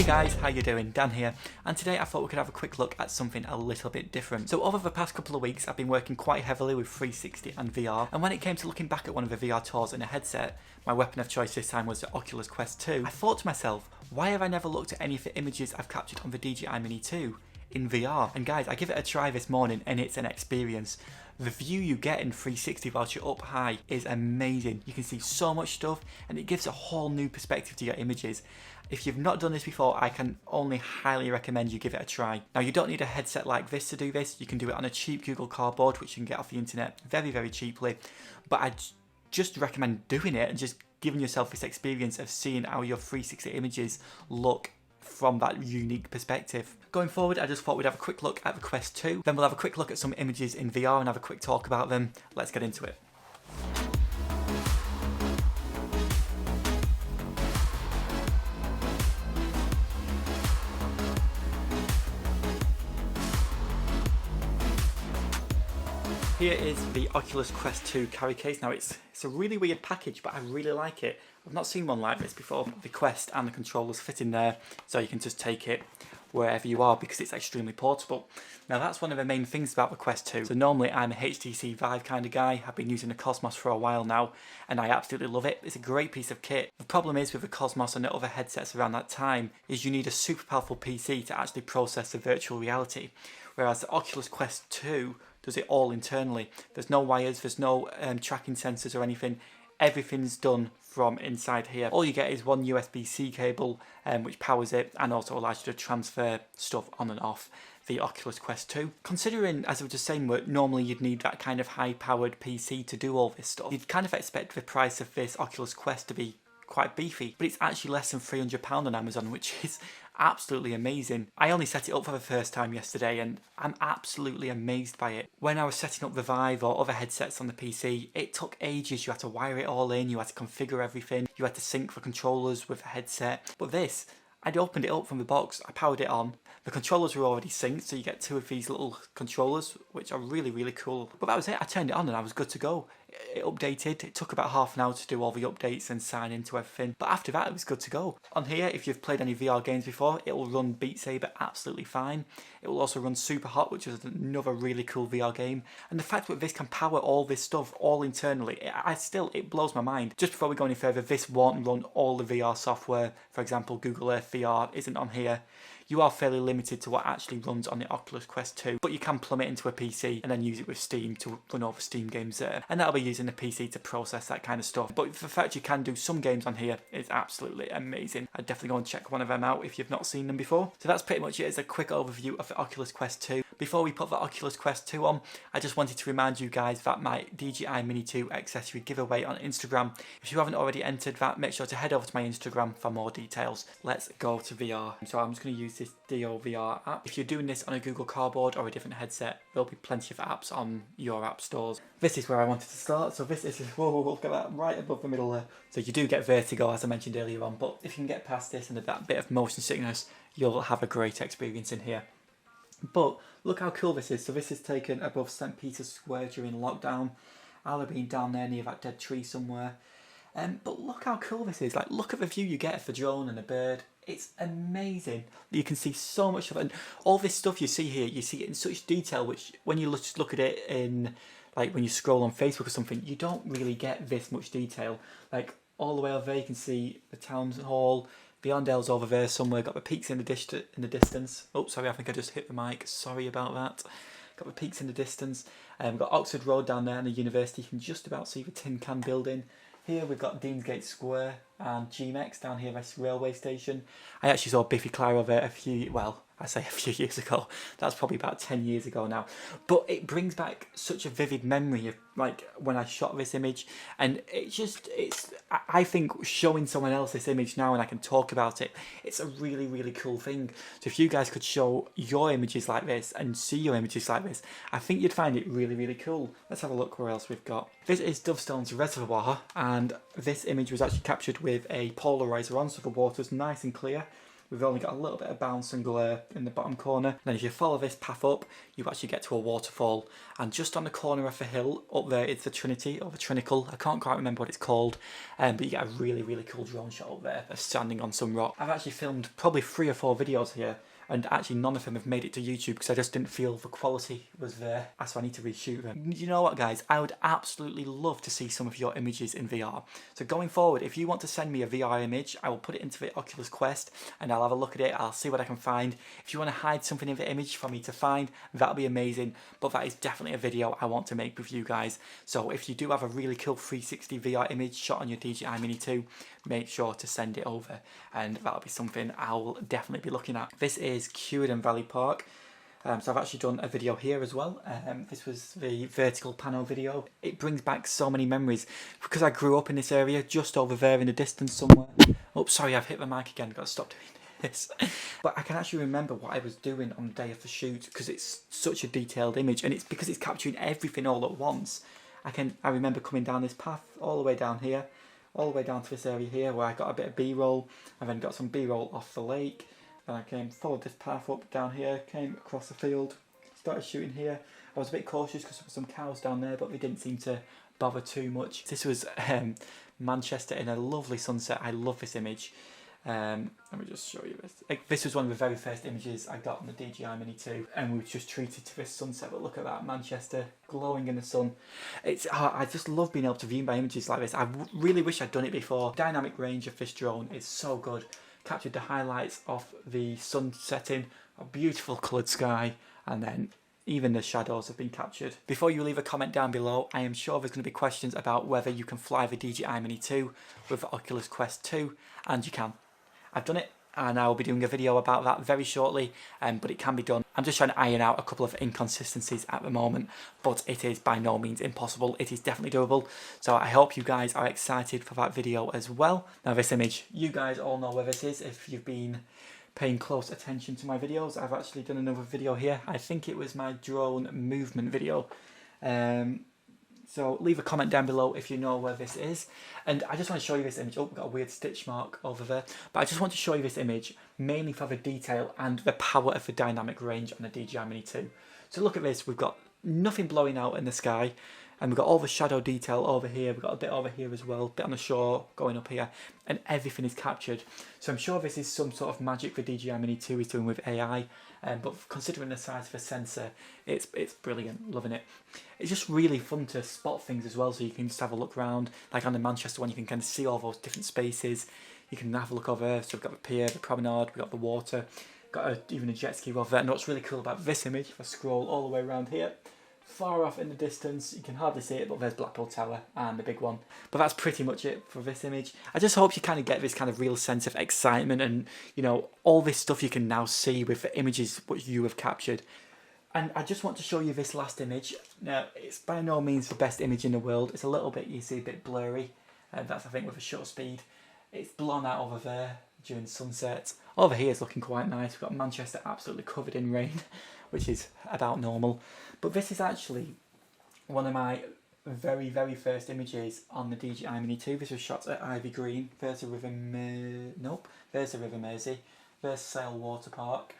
guys, how you doing? Dan here, and today I thought we could have a quick look at something a little bit different. So over the past couple of weeks I've been working quite heavily with 360 and VR, and when it came to looking back at one of the VR tours in a headset, my weapon of choice this time was the Oculus Quest 2, I thought to myself, why have I never looked at any of the images I've captured on the DJI Mini 2 in VR? And guys, I give it a try this morning and it's an experience. The view you get in 360 whilst you're up high is amazing. You can see so much stuff and it gives a whole new perspective to your images. If you've not done this before, I can only highly recommend you give it a try. Now, you don't need a headset like this to do this. You can do it on a cheap Google Cardboard, which you can get off the internet very, very cheaply. But I just recommend doing it and just giving yourself this experience of seeing how your 360 images look from that unique perspective. Going forward, I just thought we'd have a quick look at the Quest 2, then we'll have a quick look at some images in VR and have a quick talk about them. Let's get into it. Here is the Oculus Quest 2 carry case. Now it's a really weird package, but I really like it. I've not seen one like this before. The Quest and the controllers fit in there, so you can just take it wherever you are because it's extremely portable. Now that's one of the main things about the Quest 2. So normally I'm a HTC Vive kind of guy. I've been using the Cosmos for a while now and I absolutely love it. It's a great piece of kit. The problem is with the Cosmos and the other headsets around that time is you need a super powerful PC to actually process the virtual reality. Whereas the Oculus Quest 2 does it all internally. There's no wires, there's no tracking sensors or anything. Everything's done from inside here. All you get is one USB-C cable which powers it and also allows you to transfer stuff on and off the Oculus Quest 2. Considering, as I was just saying, normally you'd need that kind of high-powered PC to do all this stuff, you'd kind of expect the price of this Oculus Quest to be quite beefy, but it's actually less than £300 on Amazon, which is absolutely amazing. I only set it up for the first time yesterday and I'm absolutely amazed by it. When I was setting up the Vive or other headsets on the PC, it took ages. You had to wire it all in, you had to configure everything, you had to sync the controllers with the headset. But this, I'd opened it up from the box, I powered it on, the controllers were already synced, so you get two of these little controllers, which are really, really cool. But that was it, I turned it on and I was good to go. It updated, it took about half an hour to do all the updates and sign into everything, but after that it was good to go. On here, if you've played any VR games before, it will run Beat Saber absolutely fine. It will also run Super Hot, which is another really cool VR game, and the fact that this can power all this stuff all internally, it blows my mind. Just before we go any further, this won't run all the VR software. For example, Google Earth VR isn't on here. You are fairly limited to what actually runs on the Oculus Quest 2, but you can plumb it into a PC and then use it with Steam to run all the Steam games there. And that'll be using the PC to process that kind of stuff. But the fact you can do some games on here is absolutely amazing. I'd definitely go and check one of them out if you've not seen them before. So that's pretty much it as a quick overview of the Oculus Quest 2. Before we put the Oculus Quest 2 on, I just wanted to remind you guys that my DJI Mini 2 accessory giveaway on Instagram, if you haven't already entered that, make sure to head over to my Instagram for more details. Let's go to VR. So I'm just going to use this DOVR app. If you're doing this on a Google Cardboard or a different headset, there'll be plenty of apps on your app stores. This is where I wanted to start. So this is, whoa, look at that, right above the middle there. So you do get vertigo, as I mentioned earlier on, but if you can get past this and that bit of motion sickness, you'll have a great experience in here. But look how cool this is. So this is taken above St. Peter's Square during lockdown. I'll have been down there near that dead tree somewhere. But look how cool this is. Like, look at the view you get of the drone and the bird. It's amazing. You can see so much of it. And all this stuff you see here, you see it in such detail, which when you just look at it in, like when you scroll on Facebook or something, you don't really get this much detail. Like all the way over there, you can see the town hall. Beyondale's over there somewhere. Got the peaks in the distance. Oh, sorry, I think I just hit the mic. Sorry about that. Got the peaks in the distance. We've got Oxford Road down there and the university. You can just about see the Tin Can building. Here we've got Deansgate Square and GMX down here, this railway station. I actually saw Biffy Clyro there a few years ago. That's probably about 10 years ago now. But it brings back such a vivid memory of like when I shot this image, and I think showing someone else this image now and I can talk about it, it's a really, really cool thing. So if you guys could show your images like this and see your images like this, I think you'd find it really, really cool. Let's have a look where else we've got. This is Dovestones Reservoir, and this image was actually captured with a polarizer on, so the water's nice and clear. We've only got a little bit of bounce and glare in the bottom corner. And then if you follow this path up, you actually get to a waterfall. And just on the corner of the hill, up there, it's the Trinity, or the Trinicle. I can't quite remember what it's called. But you get a really, really cool drone shot up there of standing on some rock. I've actually filmed probably 3 or 4 videos here. And actually none of them have made it to YouTube because I just didn't feel the quality was there. So I need to reshoot them. You know what, guys? I would absolutely love to see some of your images in VR. So going forward, if you want to send me a VR image, I will put it into the Oculus Quest and I'll have a look at it. I'll see what I can find. If you want to hide something in the image for me to find, that'll be amazing. But that is definitely a video I want to make with you guys. So if you do have a really cool 360 VR image shot on your DJI Mini 2, make sure to send it over and that'll be something I'll definitely be looking at. This is Cuerden Valley Park. So I've actually done a video here as well. This was the vertical panel video. It brings back so many memories because I grew up in this area just over there in the distance somewhere. Oh, sorry, I've hit the mic again. Got to stop doing this. But I can actually remember what I was doing on the day of the shoot because it's such a detailed image and it's because it's capturing everything all at once. I remember coming down this path all the way down here, all the way down to this area here where I got a bit of B-roll. I then got some B-roll off the lake. Then I followed this path up down here, came across the field, started shooting here. I was a bit cautious because there were some cows down there, but they didn't seem to bother too much. This was Manchester in a lovely sunset. I love this image. Let me just show you this. This was one of the very first images I got on the DJI Mini 2, and we were just treated to this sunset. But look at that, Manchester glowing in the sun. I just love being able to view my images like this. I really wish I'd done it before. Dynamic range of this drone is so good. Captured the highlights of the sun setting, a beautiful coloured sky, and then even the shadows have been captured. Before you leave a comment down below, I am sure there's going to be questions about whether you can fly the DJI Mini 2 with the Oculus Quest 2, and you can. I've done it, and I will be doing a video about that very shortly, but it can be done. I'm just trying to iron out a couple of inconsistencies at the moment, but it is by no means impossible. It is definitely doable, so I hope you guys are excited for that video as well. Now this image, you guys all know where this is if you've been paying close attention to my videos. I've actually done another video here. I think it was my drone movement video. So leave a comment down below if you know where this is. And I just want to show you this image. Oh, we've got a weird stitch mark over there. But I just want to show you this image mainly for the detail and the power of the dynamic range on the DJI Mini 2. So look at this. We've got nothing blowing out in the sky. And we've got all the shadow detail over here. We've got a bit over here as well, a bit on the shore, going up here. And everything is captured. So I'm sure this is some sort of magic the DJI Mini 2 is doing with AI. But considering the size of the sensor, it's brilliant, loving it. It's just really fun to spot things as well, so you can just have a look around. Like on the Manchester one, you can kind of see all those different spaces. You can have a look over there. So we've got the pier, the promenade, we've got the water, got even a jet ski over there. And what's really cool about this image, if I scroll all the way around here, far off in the distance, you can hardly see it, but there's Blackpool Tower and the big one. But that's pretty much it for this image. I just hope you kind of get this kind of real sense of excitement and, you know, all this stuff you can now see with the images which you have captured. And I just want to show you this last image. Now, it's by no means the best image in the world. It's a little bit, you see, a bit blurry. That's, I think, with a shutter speed. It's blown out over there during sunset. Over here is looking quite nice. We've got Manchester absolutely covered in rain, which is about normal. But this is actually one of my very, very first images on the DJI Mini 2. This was shot at Ivy Green. There's the River Mersey. There's Sale Water Park.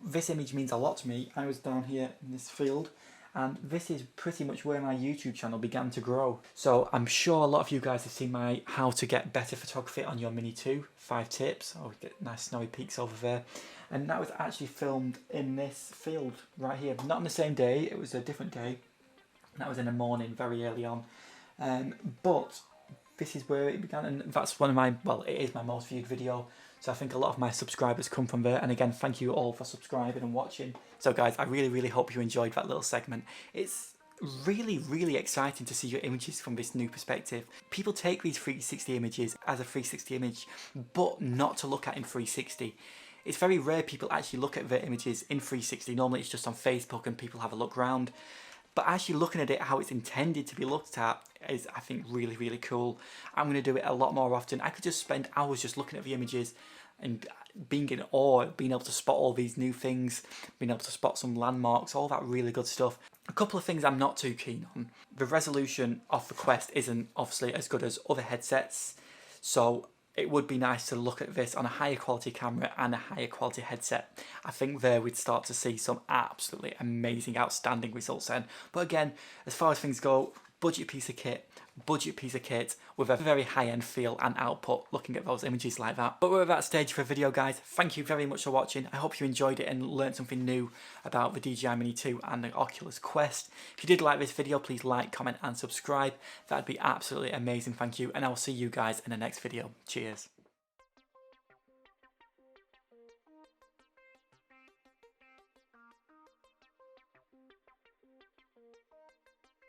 This image means a lot to me. I was down here in this field, and this is pretty much where my YouTube channel began to grow. So I'm sure a lot of you guys have seen my how to get better photography on your Mini 2, 5 tips. Oh, we get nice snowy peaks over there. And that was actually filmed in this field right here. Not on the same day, it was a different day. That was in the morning, very early on. But this is where it began, and that's one of my, well, it is my most viewed video. So I think a lot of my subscribers come from there. And again, thank you all for subscribing and watching. So guys, I really, really hope you enjoyed that little segment. It's really, really exciting to see your images from this new perspective. People take these 360 images as a 360 image, but not to look at in 360. It's very rare people actually look at their images in 360. Normally it's just on Facebook and people have a look around. But actually looking at it how it's intended to be looked at is, I think, really, really cool. I'm going to do it a lot more often. I could just spend hours just looking at the images and being in awe, being able to spot all these new things, being able to spot some landmarks, all that really good stuff. A couple of things I'm not too keen on. The resolution of the Quest isn't obviously as good as other headsets. So it would be nice to look at this on a higher quality camera and a higher quality headset. I think there we'd start to see some absolutely amazing, outstanding results then. But again, as far as things go, budget piece of kit with a very high-end feel and output, looking at those images like that. But we're at that stage for the video, guys. Thank you very much for watching. I hope you enjoyed it and learned something new about the DJI Mini 2 and the Oculus Quest. If you did like this video, please like, comment and subscribe. That'd be absolutely amazing, thank you. And I'll see you guys in the next video. Cheers.